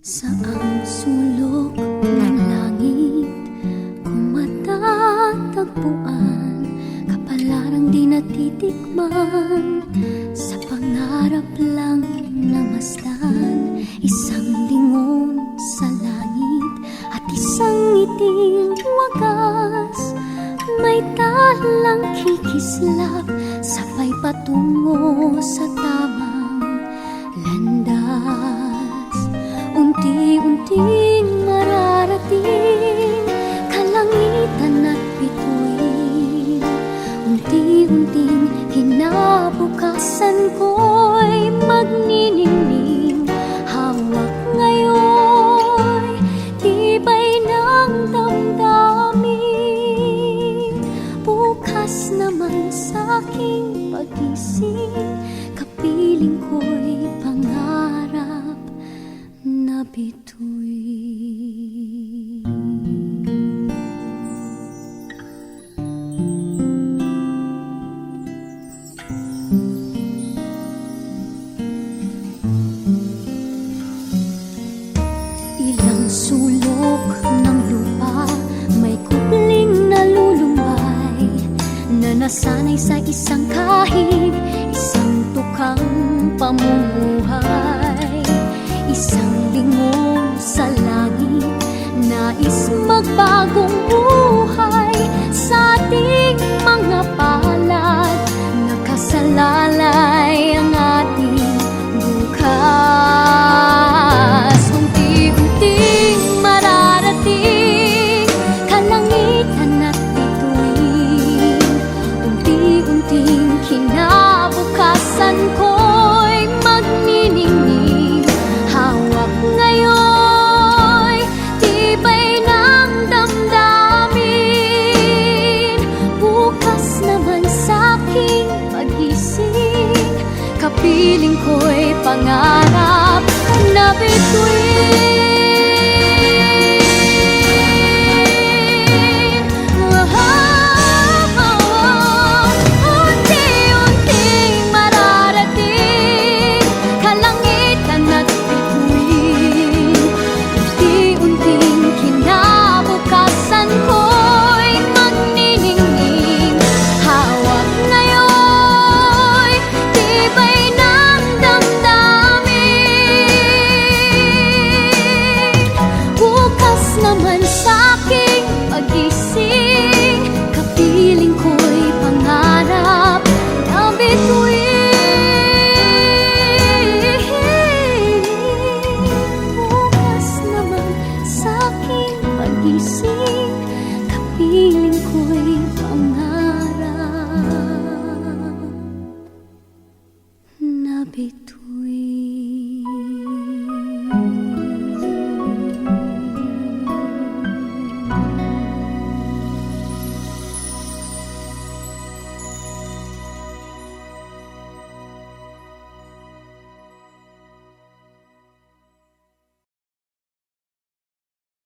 Saang sulok ng langit kung matatagpuan, kapalarang di natitikman, sa pangarap lang namasdan. Isang lingon sa langit at isang ngiting wagas, may talang kikislap, sabay patungo sa tamang landas. Unti-unting mararating kalangitan at bituin, unti-unting kinabukasan ko'y magniningning. Hawak ngayon, tibay ng damdamin, bukas naman sa'king pagising, kapiling ko'y pangarap na bituin. Ilang sulok ng lupa, may kubling nalulumbay, na nasanay sa isang kahig, isang tukang pamumuhay. Isang lingon sa langit, nais magbagong buhay sa ating mga palad. Nakasalalay ang ating bukas. Unti-unting mararating kalangitan at bituin, unti-unting kinabukasan ko'y magniningning. Hawak ngayon, tibay ng damdamin, bukas naman sa'king pagising, kapiling ko'y pangarap na bituin.